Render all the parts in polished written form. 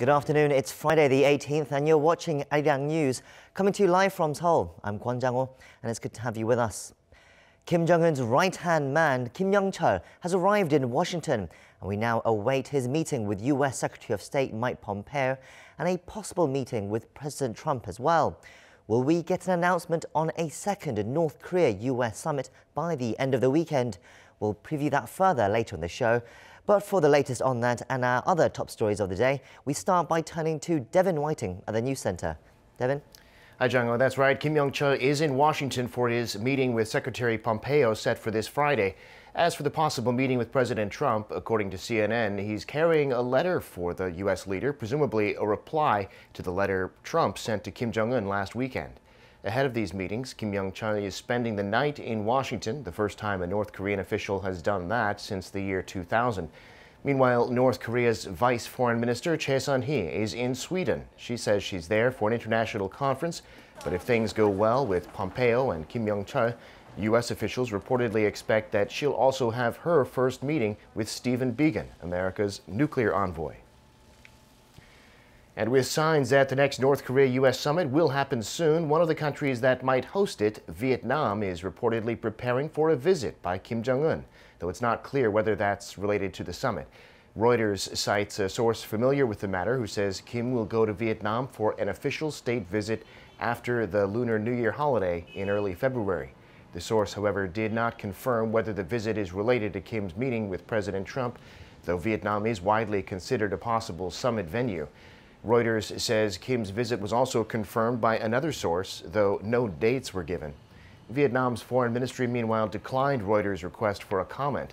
Good afternoon, it's Friday the 18th and you're watching Arirang News, coming to you live from Seoul. I'm Kwon Jang-ho and it's good to have you with us. Kim Jong-un's right-hand man, Kim Yong-chol, has arrived in Washington and we now await his meeting with U.S. Secretary of State Mike Pompeo and a possible meeting with President Trump as well. Will we get an announcement on a second North Korea-U.S. summit by the end of the weekend? We'll preview that further later in the show. But for the latest on that and our other top stories of the day, we start by turning to Devin Whiting at the News Center. Devin? Hi, Jang-ho. That's right. Kim Jong-chol is in Washington for his meeting with Secretary Pompeo set for this Friday. As for the possible meeting with President Trump, according to CNN, he's carrying a letter for the U.S. leader, presumably a reply to the letter Trump sent to Kim Jong-un last weekend. Ahead of these meetings, Kim Jong-chol is spending the night in Washington, the first time a North Korean official has done that since the year 2000. Meanwhile, North Korea's Vice Foreign Minister Son-hui is in Sweden. She says she's there for an international conference, but if things go well with Pompeo and Kim Jong-chol, U.S. officials reportedly expect that she'll also have her first meeting with Stephen Biegun, America's nuclear envoy. And with signs that the next North Korea-U.S. summit will happen soon, one of the countries that might host it, Vietnam, is reportedly preparing for a visit by Kim Jong-un, though it's not clear whether that's related to the summit. Reuters cites a source familiar with the matter who says Kim will go to Vietnam for an official state visit after the Lunar New Year holiday in early February. The source, however, did not confirm whether the visit is related to Kim's meeting with President Trump, though Vietnam is widely considered a possible summit venue. Reuters says Kim's visit was also confirmed by another source, though no dates were given. Vietnam's foreign ministry, meanwhile, declined Reuters' request for a comment.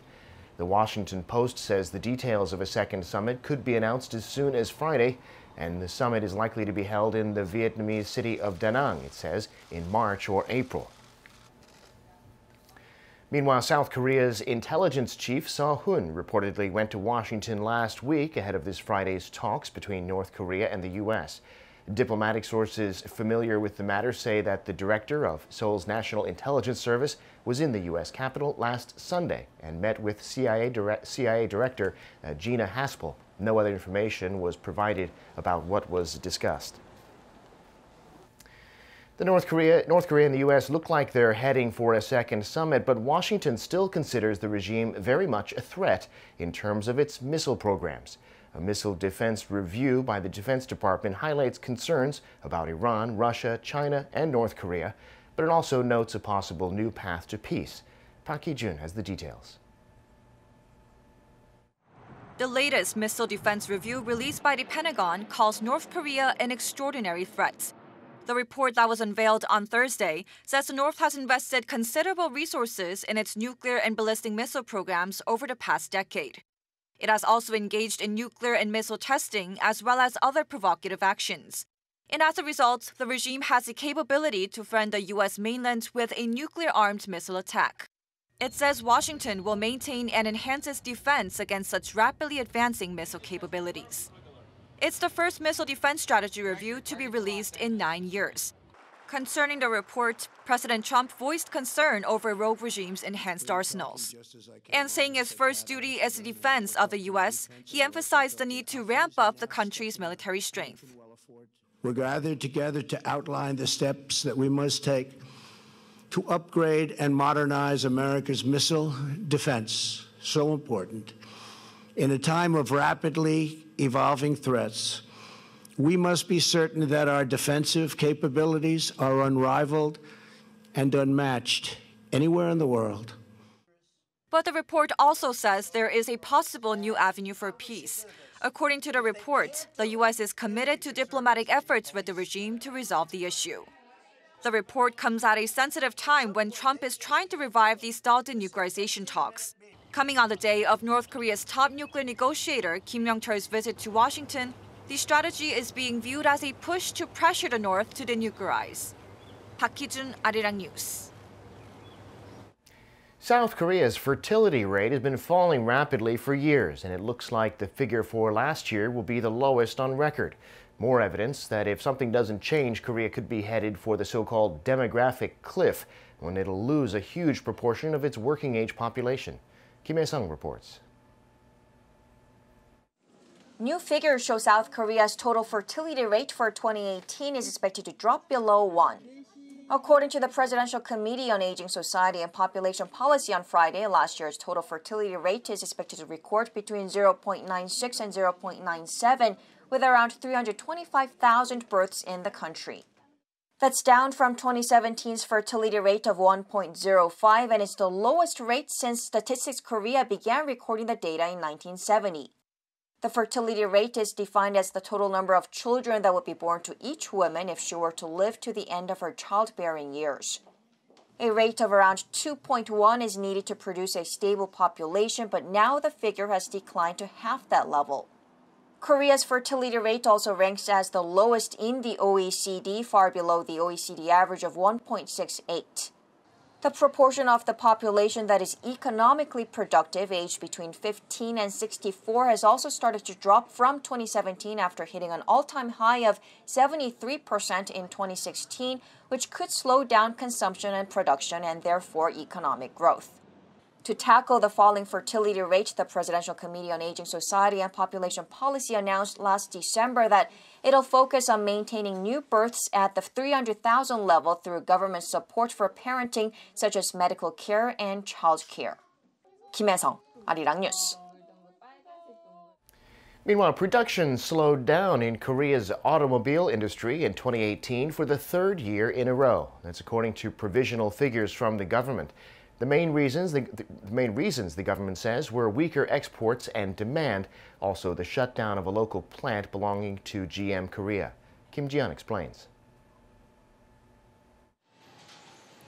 The Washington Post says the details of a second summit could be announced as soon as Friday, and the summit is likely to be held in the Vietnamese city of Da Nang, it says, in March or April. Meanwhile, South Korea's intelligence chief, Son-hui, reportedly went to Washington last week ahead of this Friday's talks between North Korea and the U.S. Diplomatic sources familiar with the matter say that the director of Seoul's National Intelligence Service was in the U.S. Capitol last Sunday and met with CIA Director Gina Haspel. No other information was provided about what was discussed. North Korea and the U.S. look like they're heading for a second summit, but Washington still considers the regime very much a threat in terms of its missile programs. A missile defense review by the Defense Department highlights concerns about Iran, Russia, China, and North Korea, but it also notes a possible new path to peace. Park Hee-jun has the details. The latest missile defense review released by the Pentagon calls North Korea an extraordinary threat. The report that was unveiled on Thursday says the North has invested considerable resources in its nuclear and ballistic missile programs over the past decade. It has also engaged in nuclear and missile testing as well as other provocative actions. And as a result, the regime has the capability to threaten the U.S. mainland with a nuclear-armed missile attack. It says Washington will maintain and enhance its defense against such rapidly advancing missile capabilities. It's the first missile defense strategy review to be released in 9 years. Concerning the report, President Trump voiced concern over rogue regime's enhanced arsenals. And saying his first duty is the defense of the U.S., he emphasized the need to ramp up the country's military strength. We're gathered together to outline the steps that we must take to upgrade and modernize America's missile defense, so important. In a time of rapidly evolving threats, we must be certain that our defensive capabilities are unrivaled and unmatched anywhere in the world. But the report also says there is a possible new avenue for peace. According to the report, the U.S. is committed to diplomatic efforts with the regime to resolve the issue. The report comes at a sensitive time when Trump is trying to revive the stalled denuclearization talks. Coming on the day of North Korea's top nuclear negotiator Kim Jong-chol's visit to Washington, the strategy is being viewed as a push to pressure the North to denuclearize. Park Hee-jun, Arirang News. South Korea's fertility rate has been falling rapidly for years, and it looks like the figure for last year will be the lowest on record. More evidence that if something doesn't change, Korea could be headed for the so-called demographic cliff, when it'll lose a huge proportion of its working-age population. Kim Hae-sung reports. New figures show South Korea's total fertility rate for 2018 is expected to drop below 1. According to the Presidential Committee on Aging Society and Population Policy on Friday, last year's total fertility rate is expected to record between 0.96 and 0.97, with around 325,000 births in the country. That's down from 2017's fertility rate of 1.05, and it's the lowest rate since Statistics Korea began recording the data in 1970. The fertility rate is defined as the total number of children that would be born to each woman if she were to live to the end of her childbearing years. A rate of around 2.1 is needed to produce a stable population, but now the figure has declined to half that level. Korea's fertility rate also ranks as the lowest in the OECD, far below the OECD average of 1.68. The proportion of the population that is economically productive, aged between 15 and 64, has also started to drop from 2017 after hitting an all-time high of 73% in 2016, which could slow down consumption and production and therefore economic growth. To tackle the falling fertility rate, the Presidential Committee on Aging Society and Population Policy announced last December that it'll focus on maintaining new births at the 300,000 level through government support for parenting, such as medical care and child care. Kim Hae-sung, Arirang News. Meanwhile, production slowed down in Korea's automobile industry in 2018 for the third year in a row. That's according to provisional figures from the government. The main reasons the government says were weaker exports and demand, also the shutdown of a local plant belonging to GM Korea. Kim Ji-yeon explains.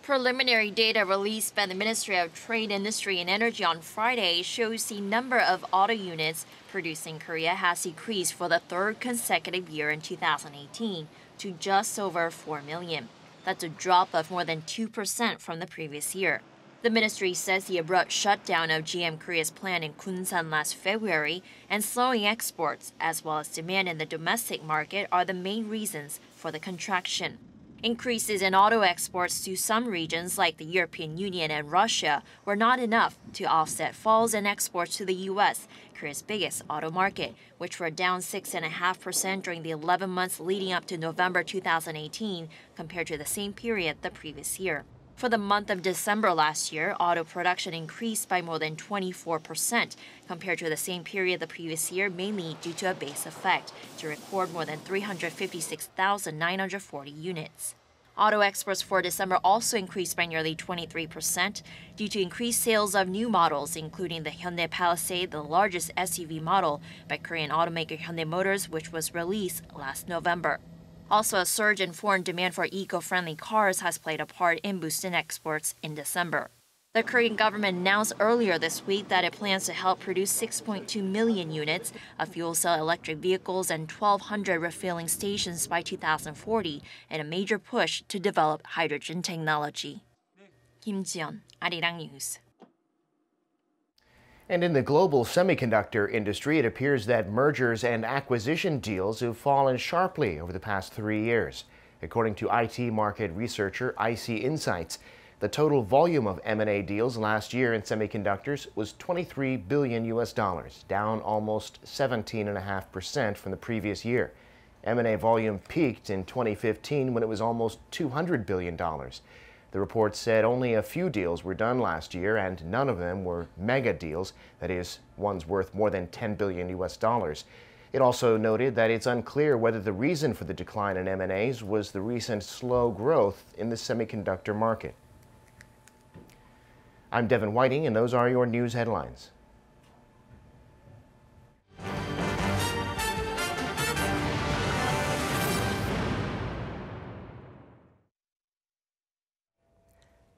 Preliminary data released by the Ministry of Trade, Industry and Energy on Friday shows the number of auto units produced in Korea has decreased for the third consecutive year in 2018 to just over 4 million. That's a drop of more than 2% from the previous year. The ministry says the abrupt shutdown of GM Korea's plant in Kunsan last February and slowing exports, as well as demand in the domestic market, are the main reasons for the contraction. Increases in auto exports to some regions like the European Union and Russia were not enough to offset falls in exports to the U.S., Korea's biggest auto market, which were down 6.5% during the 11 months leading up to November 2018 compared to the same period the previous year. For the month of December last year, auto production increased by more than 24% compared to the same period the previous year, mainly due to a base effect, to record more than 356,940 units. Auto exports for December also increased by nearly 23% due to increased sales of new models, including the Hyundai Palisade, the largest SUV model by Korean automaker Hyundai Motors, which was released last November. Also, a surge in foreign demand for eco-friendly cars has played a part in boosting exports in December. The Korean government announced earlier this week that it plans to help produce 6.2 million units of fuel cell electric vehicles and 1,200 refueling stations by 2040 in a major push to develop hydrogen technology. Kim Ji-yeon, Arirang News. And in the global semiconductor industry, it appears that mergers and acquisition deals have fallen sharply over the past 3 years. According to IT market researcher IC Insights, the total volume of M&A deals last year in semiconductors was $23 billion, down almost 17.5% from the previous year. M&A volume peaked in 2015 when it was almost $200 billion. The report said only a few deals were done last year, and none of them were mega deals, that is, ones worth more than $10 billion. It also noted that it's unclear whether the reason for the decline in M&As was the recent slow growth in the semiconductor market. I'm Devin Whiting, and those are your news headlines.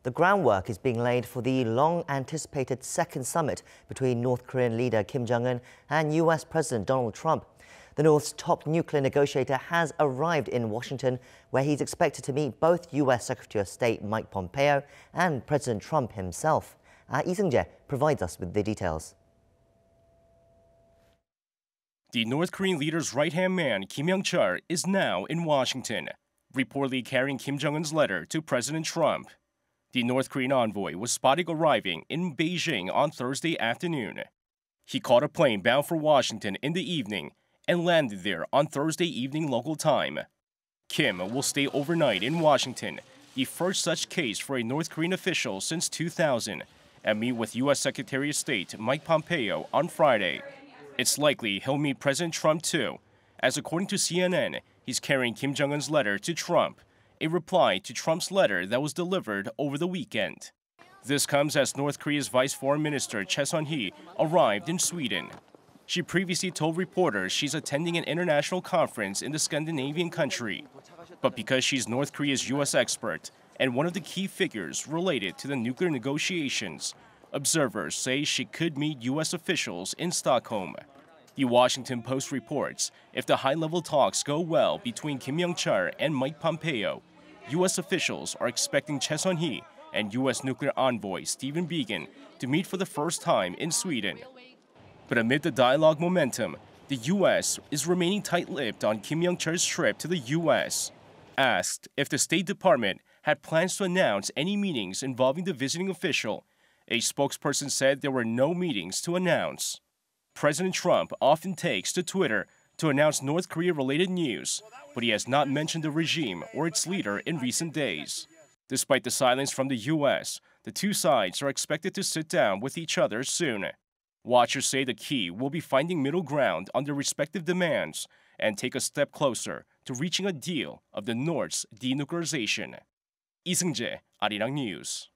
The groundwork is being laid for the long-anticipated second summit between North Korean leader Kim Jong-un and U.S. President Donald Trump. The North's top nuclear negotiator has arrived in Washington, where he's expected to meet both U.S. Secretary of State Mike Pompeo and President Trump himself. Lee Seung-jae provides us with the details. The North Korean leader's right-hand man, Kim Jong-chol, is now in Washington, reportedly carrying Kim Jong-un's letter to President Trump. The North Korean envoy was spotted arriving in Beijing on Thursday afternoon. He caught a plane bound for Washington in the evening and landed there on Thursday evening local time. Kim will stay overnight in Washington, the first such case for a North Korean official since 2000, and meet with U.S. Secretary of State Mike Pompeo on Friday. It's likely he'll meet President Trump too, as according to CNN, he's carrying Kim Jong-un's letter to Trump, a reply to Trump's letter that was delivered over the weekend. This comes as North Korea's Vice Foreign Minister Son-hui arrived in Sweden. She previously told reporters she's attending an international conference in the Scandinavian country. But because she's North Korea's U.S. expert and one of the key figures related to the nuclear negotiations, observers say she could meet U.S. officials in Stockholm. The Washington Post reports if the high-level talks go well between Kim Jong-chol and Mike Pompeo, U.S. officials are expecting Son-hui and U.S. nuclear envoy Stephen Biegun to meet for the first time in Sweden. But amid the dialogue momentum, the U.S. is remaining tight-lipped on Kim Jong-chol's trip to the U.S. Asked if the State Department had plans to announce any meetings involving the visiting official, a spokesperson said there were no meetings to announce. President Trump often takes to Twitter to announce North Korea-related news, but he has not mentioned the regime or its leader in recent days. Despite the silence from the U.S., the two sides are expected to sit down with each other soon. Watchers say the key will be finding middle ground on their respective demands and take a step closer to reaching a deal of the North's denuclearization. 이승재, Arirang News.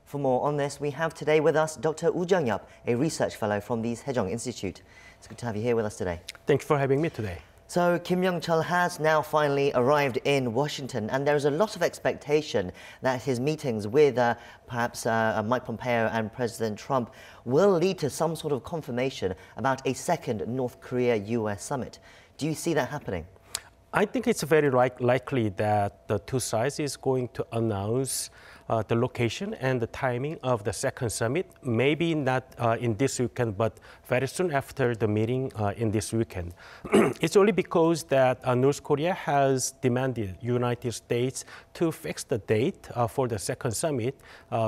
For more on this, we have today with us Dr. Woo Jung-yup, a research fellow from the Sejong Institute. It's good to have you here with us today. Thanks for having me today. So Kim Jong-chol has now finally arrived in Washington, and there is a lot of expectation that his meetings with perhaps Mike Pompeo and President Trump will lead to some sort of confirmation about a second North Korea-U.S. summit. Do you see that happening? I think it's very likely that the two sides is going to announce the location and the timing of the second summit, maybe not in this weekend, but very soon after the meeting in this weekend. It's only because that North Korea has demanded United States to fix the date for the second summit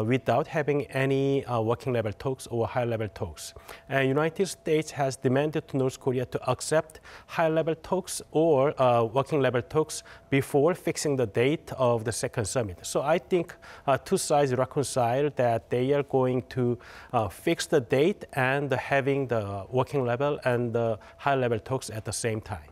without having any working level talks or high level talks. And United States has demanded to North Korea to accept high level talks or working level talks before fixing the date of the second summit. So I think two sides reconcile that they are going to fix the date and having the working level and the high level talks at the same time.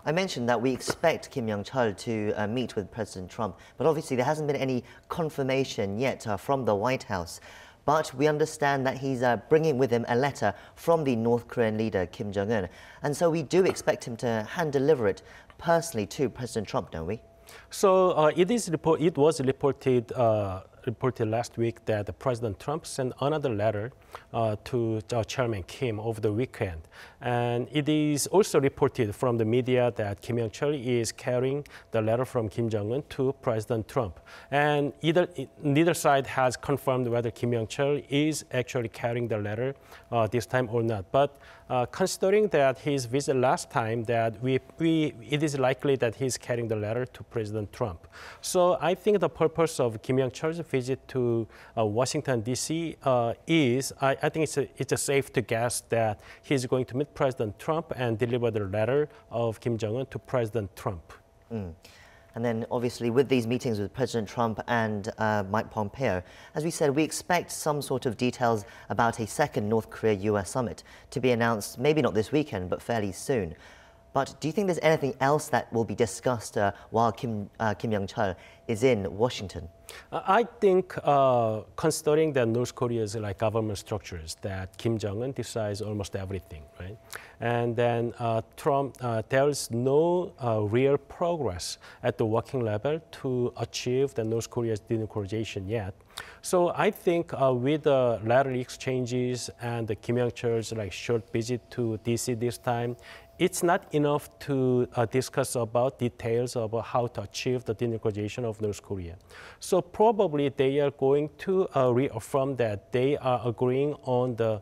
I mentioned that we expect Kim Jong-chol to meet with President Trump, but obviously there hasn't been any confirmation yet from the White House. But we understand that he's bringing with him a letter from the North Korean leader, Kim Jong-un. And so we do expect him to hand-deliver it personally to President Trump, don't we? So it was reported last week that President Trump sent another letter to Chairman Kim over the weekend. And it is also reported from the media that Kim Jong-chol is carrying the letter from Kim Jong-un to President Trump. And neither side has confirmed whether Kim Jong-chol is actually carrying the letter this time or not. But considering that his visit last time, that it is likely that he's carrying the letter to President Trump. So I think the purpose of Kim Jong-chol's visit to Washington, D.C. is, I think it's safe to guess that he's going to meet President Trump and deliver the letter of Kim Jong-un to President Trump. And then obviously with these meetings with President Trump and Mike Pompeo, as we said, we expect some sort of details about a second North Korea-U.S. summit to be announced, maybe not this weekend, but fairly soon. But do you think there's anything else that will be discussed while Kim Jong-chol is in Washington? I think considering that North Korea's government structures, that Kim Jong-un decides almost everything, right? And then there's no real progress at the working level to achieve the North Korea's denuclearization yet. So I think with the letter exchanges and the Kim Jong-chol's short visit to DC this time, it's not enough to discuss about details about how to achieve the denuclearization of North Korea. So probably they are going to reaffirm that they are agreeing on the,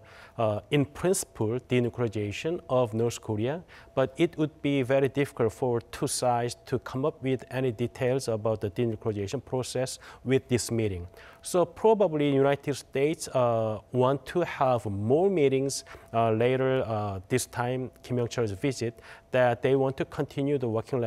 in principle, denuclearization of North Korea, but it would be very difficult for two sides to come up with any details about the denuclearization process with this meeting. So probably United States want to have more meetings later this time, Kim Jong-chol's visit, that they want to continue the working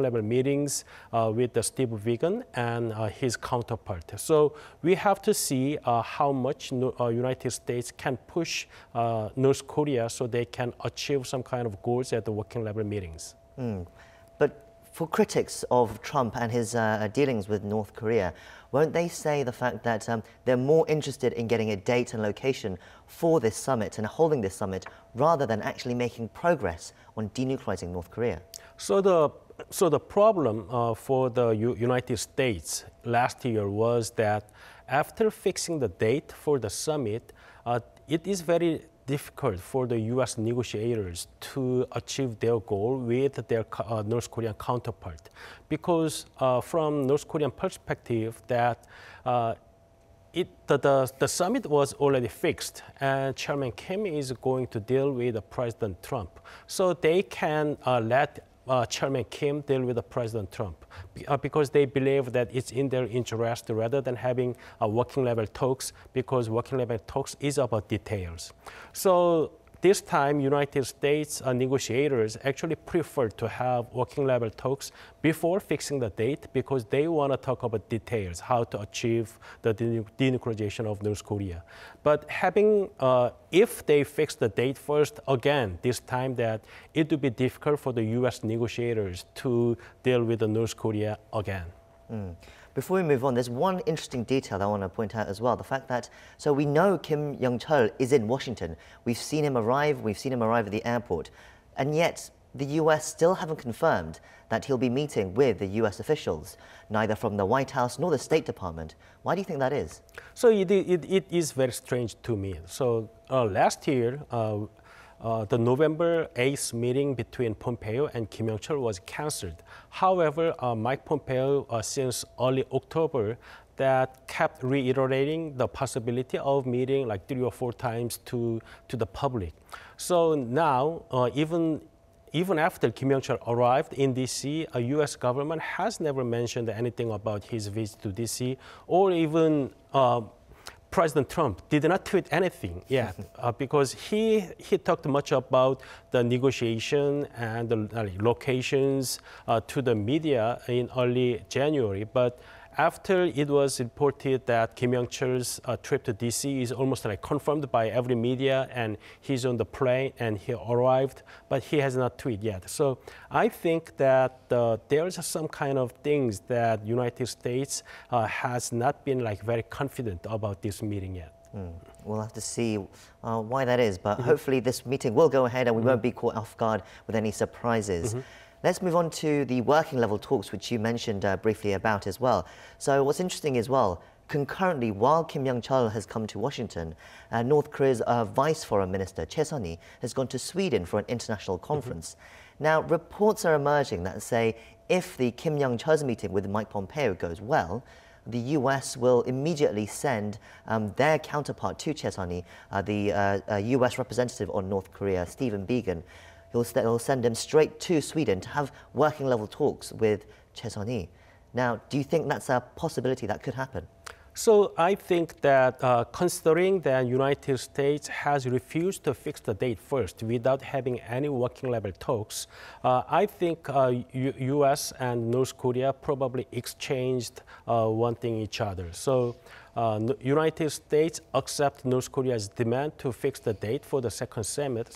level meetings with the Steve Biegun and his counterpart. So we have to see how much United States can push North Korea so they can achieve some kind of goals at the working level meetings. But for critics of Trump and his dealings with North Korea, won't they say the fact that they're more interested in getting a date and location for this summit and holding this summit rather than actually making progress on denuclearizing North Korea? So the problem for the United States last year was that after fixing the date for the summit, it is very difficult for the U.S. negotiators to achieve their goal with their North Korean counterpart, because from North Korean perspective, that the summit was already fixed, and Chairman Kim is going to deal with President Trump, so they can let Chairman Kim deal with President Trump because they believe that it's in their interest rather than having working level talks, because working level talks is about details. So this time, United States negotiators actually prefer to have working level talks before fixing the date because they want to talk about details, how to achieve the denuclearization of North Korea. But having, if they fix the date first, again, this time that it would be difficult for the U.S. negotiators to deal with the North Korea again. Before we move on, there's one interesting detail I want to point out as well. The fact that, so we know Kim Jong-chol is in Washington. We've seen him arrive at the airport. And yet, the US still haven't confirmed that he'll be meeting with the US officials, neither from the White House nor the State Department. Why do you think that is? So it is very strange to me. So last year, the November 8th meeting between Pompeo and Kim Jong-chol was canceled. However, Mike Pompeo, since early October, that kept reiterating the possibility of meeting like 3 or 4 times to the public. So now, even after Kim Jong-chol arrived in D.C., a U.S. government has never mentioned anything about his visit to D.C. or even President Trump did not tweet anything yet because he talked much about the negotiation and the locations to the media in early January. But after it was reported that Kim Jong-chol's trip to D.C. is almost like confirmed by every media, and he's on the plane and he arrived, but he has not tweeted yet. So I think that there's some kind of things that United States has not been like very confident about this meeting yet. We'll have to see why that is, but hopefully this meeting will go ahead and we won't be caught off guard with any surprises. Let's move on to the working level talks, which you mentioned briefly about as well. So what's interesting as well, concurrently, while Kim Jong-chol has come to Washington, North Korea's Vice Foreign Minister, Son-hui, has gone to Sweden for an international conference. Now, reports are emerging that say if the Kim Jong-chol's meeting with Mike Pompeo goes well, the US will immediately send their counterpart to Son-hui, the US representative on North Korea, Stephen Biegun. He'll send him straight to Sweden to have working level talks with Son-hui. Now, do you think that's a possibility that could happen? So I think that considering that United States has refused to fix the date first without having any working level talks, I think US and North Korea probably exchanged wanting each other. So United States accept North Korea's demand to fix the date for the second summit.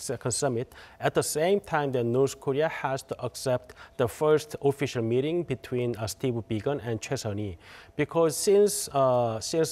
At the same time, that North Korea has to accept the first official meeting between Steve Biegun and Son-hui, because since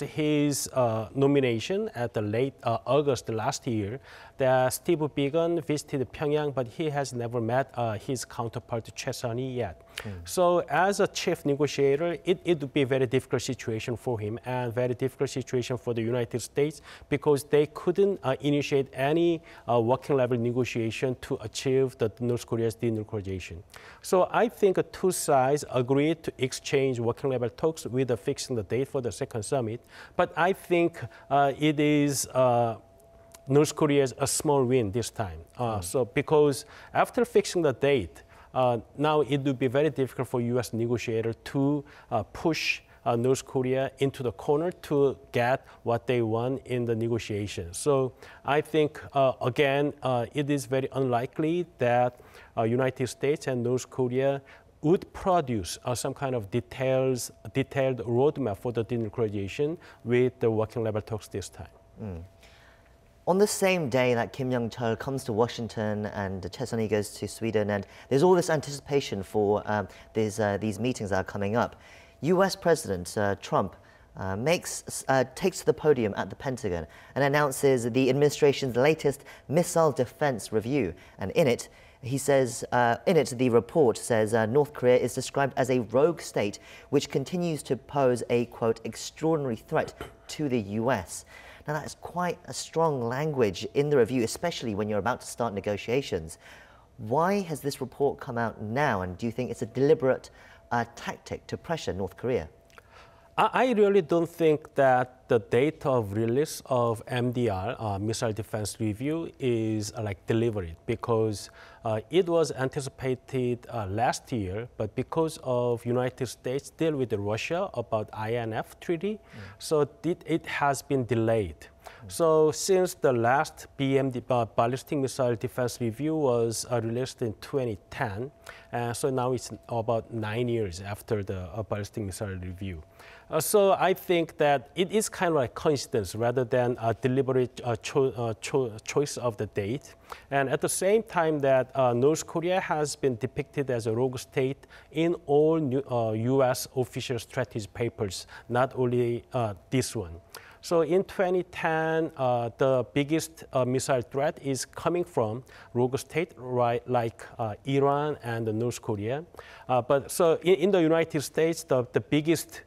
his nomination at the late August last year, that Steve Biegun visited Pyongyang, but he has never met his counterpart Son-hui yet. So as a chief negotiator, it would be a very difficult situation for him and very difficult situation for the United States because they couldn't initiate any working level negotiation to achieve the North Korea's denuclearization. So I think two sides agreed to exchange working level talks with fixing the date for the second summit. But I think it is North Korea's a small win this time. So because after fixing the date, now it would be very difficult for U.S. negotiators to push North Korea into the corner to get what they want in the negotiation. So I think, again, it is very unlikely that United States and North Korea would produce some kind of detailed roadmap for the denuclearization with the working level talks this time. On the same day that Kim Jong-chol comes to Washington and Son-hui goes to Sweden, and there's all this anticipation for these meetings that are coming up, U.S. President Trump takes to the podium at the Pentagon and announces the administration's latest missile defense review. And in it, he says, the report says North Korea is described as a rogue state which continues to pose a, quote, extraordinary threat to the U.S. Now, that is quite a strong language in the review, especially when you're about to start negotiations. Why has this report come out now, and do you think it's a deliberate tactic to pressure North Korea? I really don't think that the date of release of MDR, Missile Defense Review, is deliberate because it was anticipated last year, but because of United States deal with Russia about INF treaty, so it has been delayed. So since the last BMD, Ballistic Missile Defense Review was released in 2010, so now it's about 9 years after the Ballistic Missile Review. So I think that it is kind of like coincidence rather than a deliberate choice of the date. And at the same time that North Korea has been depicted as a rogue state in all U.S. official strategy papers, not only this one. So in 2010, the biggest missile threat is coming from rogue state, right, like Iran and North Korea. But so in the United States, the biggest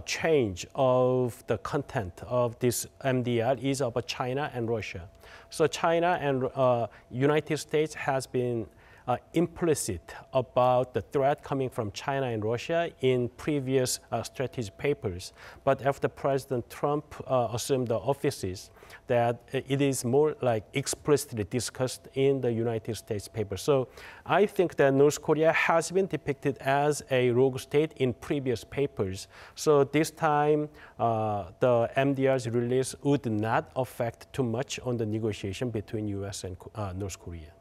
change of the content of this MDR is about China and Russia. So China and United States has been implicit about the threat coming from China and Russia in previous strategy papers. But after President Trump assumed the offices, that it is more like explicitly discussed in the United States paper. So I think that North Korea has been depicted as a rogue state in previous papers. So this time, the MDR's release would not affect too much on the negotiation between U.S. and North Korea.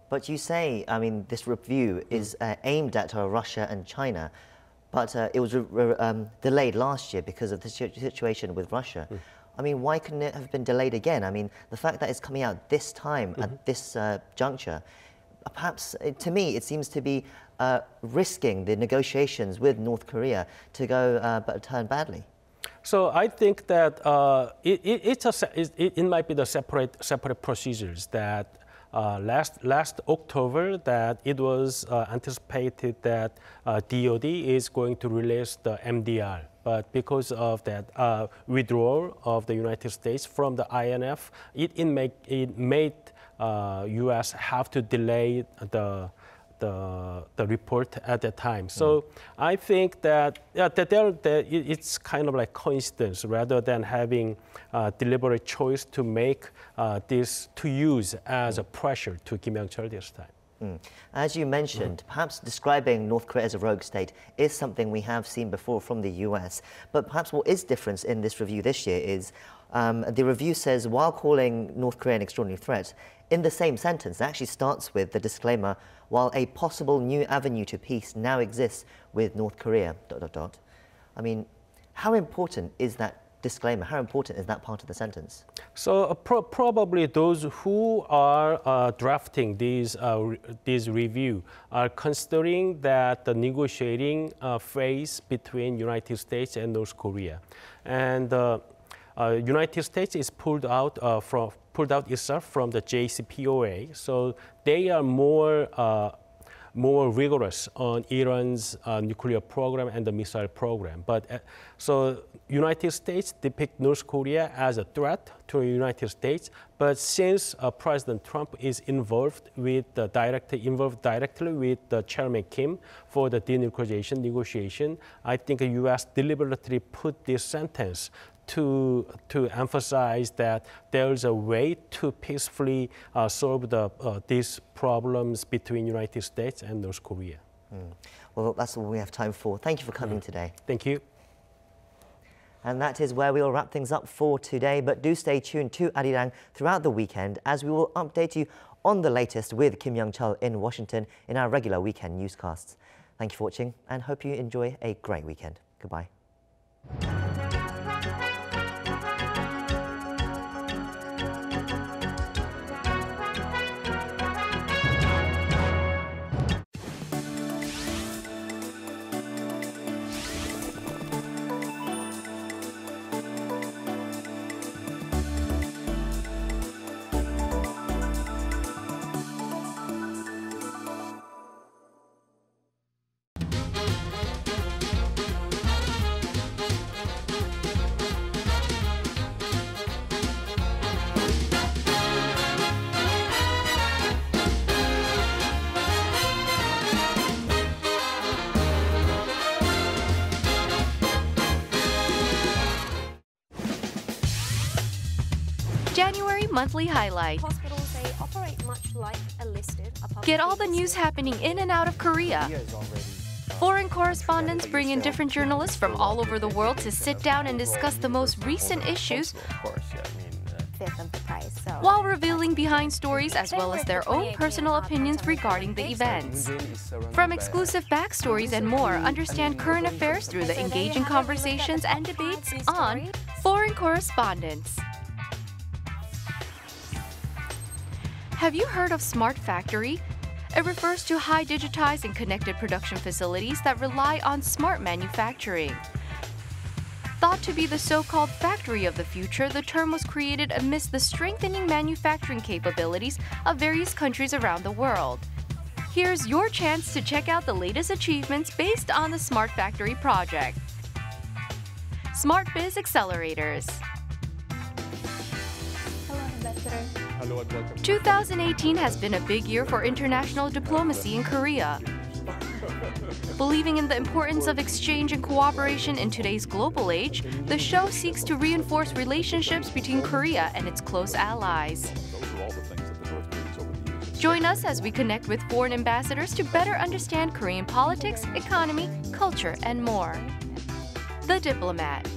But you say, I mean, this review is aimed at Russia and China, but it was delayed last year because of the situation with Russia. I mean, why couldn't it have been delayed again? I mean, the fact that it's coming out this time at this juncture, perhaps to me, it seems to be risking the negotiations with North Korea to go but turn badly. So I think that it might be the separate procedures that last October that it was anticipated that DOD is going to release the MDR. But because of that withdrawal of the United States from the INF, it made U.S. have to delay the report at that time. So I think that it's kind of like coincidence rather than having a deliberate choice to make this to use as a pressure to Kim Jong-chol this time. As you mentioned, perhaps describing North Korea as a rogue state is something we have seen before from the US. But perhaps what is different in this review this year is the review says, while calling North Korea an extraordinary threat, in the same sentence, it actually starts with the disclaimer, while a possible new avenue to peace now exists with North Korea, ... I mean, how important is that disclaimer? How important is that part of the sentence? So probably those who are drafting this review are considering that the negotiating phase between United States and North Korea, and United States is pulled out itself from the JCPOA, so they are more more rigorous on Iran's nuclear program and the missile program. But so United States depict North Korea as a threat to the United States. But since President Trump is involved directly with Chairman Kim for the denuclearization negotiation, I think the U.S. deliberately put this sentence to emphasize that there's a way to peacefully solve these problems between United States and North Korea. Well, that's all we have time for. Thank you for coming today. Thank you. And that is where we will wrap things up for today. But do stay tuned to Arirang throughout the weekend, as we will update you on the latest with Kim Jong-chol in Washington in our regular weekend newscasts. Thank you for watching and hope you enjoy a great weekend. Goodbye. January monthly highlight. Hospitals, they operate much like a listed. Get all the news happening in and out of Korea. Foreign correspondents bring in different journalists from all over the world to sit down and discuss the most recent issues, Fifth of the price. So while revealing behind stories as well as their own personal opinions regarding the events. From exclusive backstories and more, understand current affairs through the engaging conversations and debates on Foreign Correspondents. Have you heard of Smart Factory? It refers to high digitized and connected production facilities that rely on smart manufacturing. Thought to be the so-called factory of the future, the term was created amidst the strengthening manufacturing capabilities of various countries around the world. Here's your chance to check out the latest achievements based on the Smart Factory project. Smart Biz Accelerators. hello, Ambassador. 2018 has been a big year for international diplomacy in Korea. Believing in the importance of exchange and cooperation in today's global age, the show seeks to reinforce relationships between Korea and its close allies. Join us as we connect with foreign ambassadors to better understand Korean politics, economy, culture, and more. The Diplomat.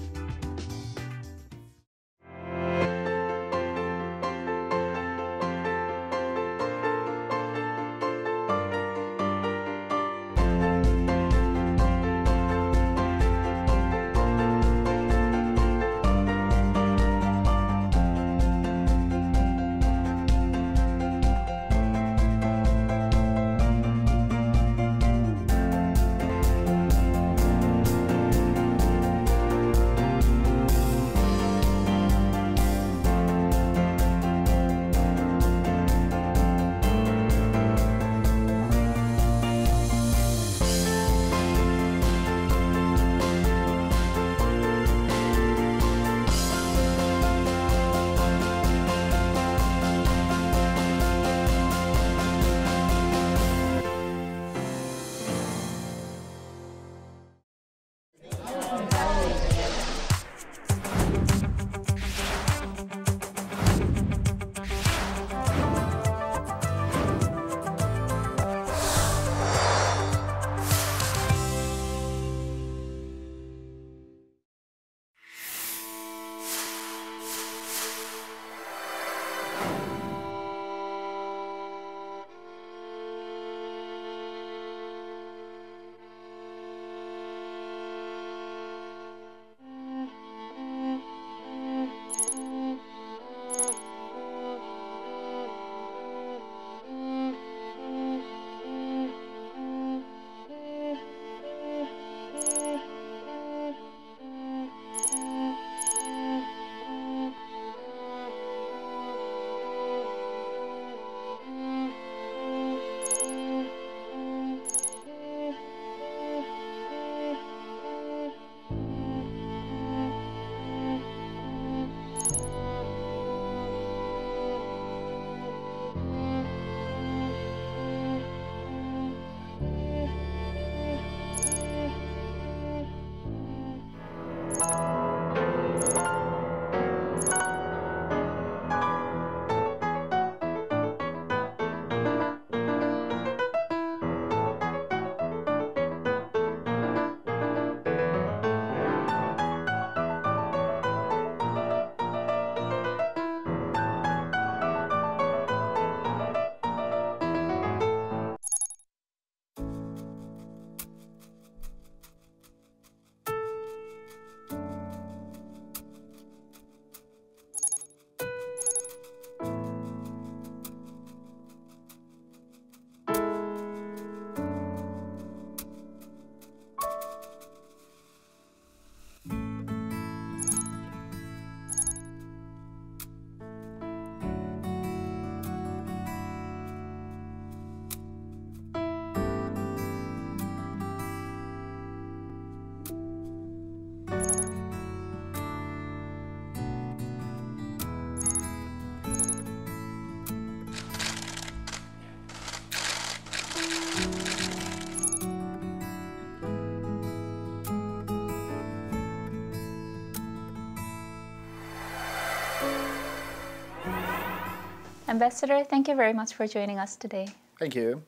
Ambassador, thank you very much for joining us today. Thank you.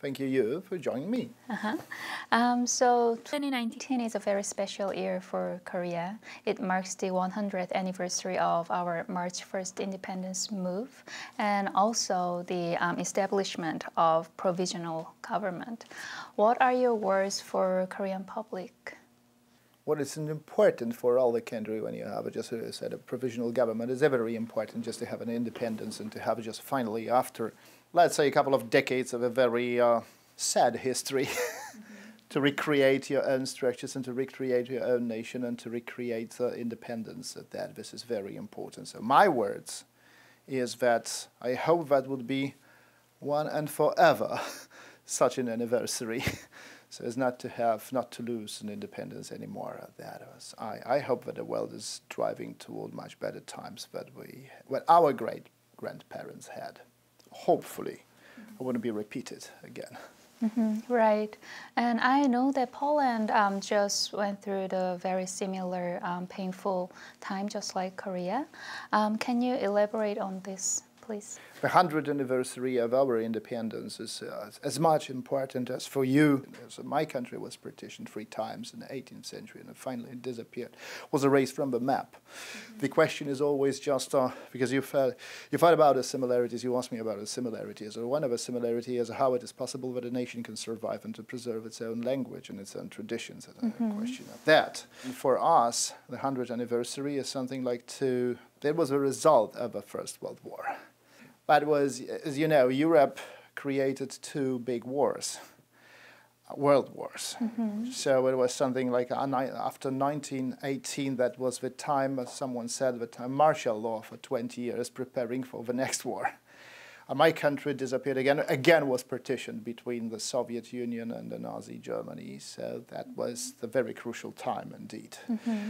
Thank you for joining me. So 2019 is a very special year for Korea. It marks the 100th anniversary of our March 1st independence move and also the establishment of provisional government. What are your words for Korean public? What is important for all the country when you have just as I said, a provisional government is very important just to have an independence and to have just finally after, let's say, a couple of decades of a very sad history to recreate your own structures and to recreate your own nation and to recreate independence. This is very important. So my words is that I hope that would be one and forever such an anniversary. So as not to lose an independence anymore. I hope that the world is driving toward much better times that what our great grandparents had. Hopefully, it wouldn't be repeated again. Right, and I know that Poland just went through the very similar painful time, just like Korea. Can you elaborate on this, please? The 100th anniversary of our independence is as much important as for you. So my country was partitioned 3 times in the 18th century and it finally disappeared, was erased from the map. The question is always just, because you thought about the similarities, you asked me about the similarities. So one of the similarities is how it is possible that a nation can survive and to preserve its own language and its own traditions. It's a question of that. And for us, the 100th anniversary is something like that was a result of the First World War. But was, as you know, Europe created 2 big wars, world wars. So it was something like after 1918, that was the time, as someone said, the time martial law for 20 years preparing for the next war. My country disappeared again was partitioned between the Soviet Union and the Nazi Germany. So that was the very crucial time indeed.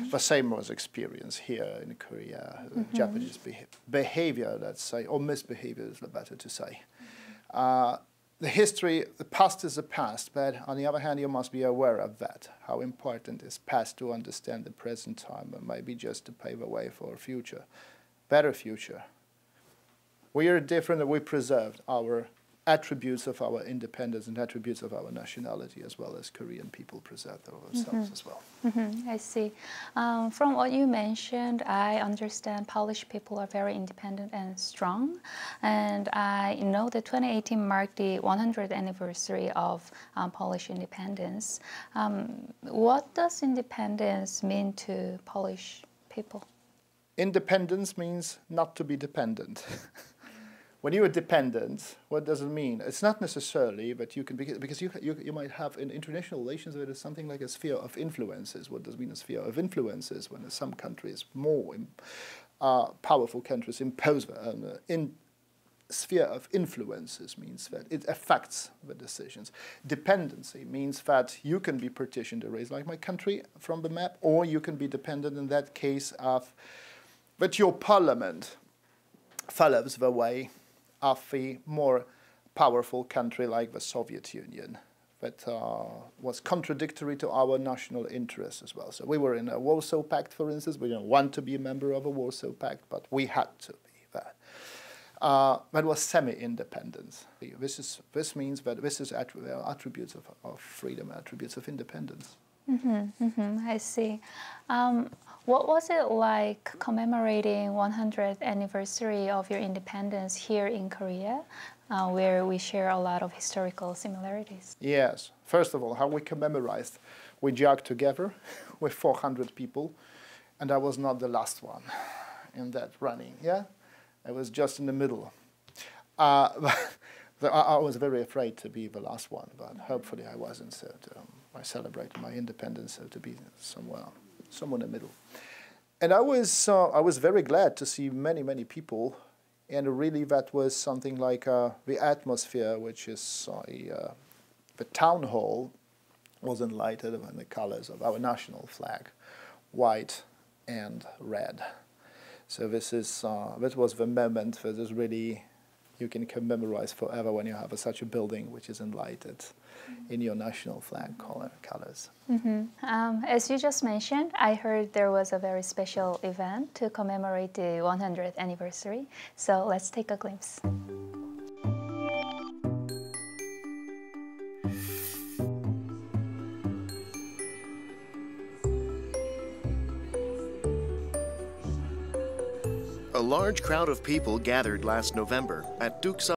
The same was experienced here in Korea. Japanese behavior, let's say, or misbehavior is better to say. The past is the past, but on the other hand, you must be aware of that, how important is past to understand the present time and maybe just to pave a way for a future, better future. We are different and we preserved our attributes of our independence and attributes of our nationality as well as Korean people preserve themselves as well. I see. From what you mentioned, I understand Polish people are very independent and strong. And I know that 2018 marked the 100th anniversary of Polish independence. What does independence mean to Polish people? Independence means not to be dependent. When you are dependent, what does it mean? It's not necessarily, but you can, because you might have in international relations there is something like a sphere of influences. What does it mean a sphere of influences? When some countries, more powerful countries, impose in sphere of influences means that it affects the decisions. Dependency means that you can be partitioned, erased like my country from the map, or you can be dependent in that case of that your parliament follows the way of a more powerful country like the Soviet Union that was contradictory to our national interests as well. So we were in a Warsaw Pact, for instance. We didn't want to be a member of a Warsaw Pact, but we had to be that. That was semi-independence. This means that this is attributes of freedom, attributes of independence. I see. What was it like commemorating 100th anniversary of your independence here in Korea, where we share a lot of historical similarities? Yes. First of all, how we commemorized. We jogged together with 400 people, and I was not the last one in that running, yeah? I was just in the middle. I was very afraid to be the last one, but hopefully I wasn't. So I celebrated my independence, so to be somewhere in the middle. And I was very glad to see many people, and really that was something like the atmosphere, which is the town hall was enlightened in the colors of our national flag, white and red. So this was the moment that is really you can commemorate forever when you have such a building which is enlightened in your national flag colors. As you just mentioned, I heard there was a very special event to commemorate the 100th anniversary. So let's take a glimpse. A large crowd of people gathered last November at Duksa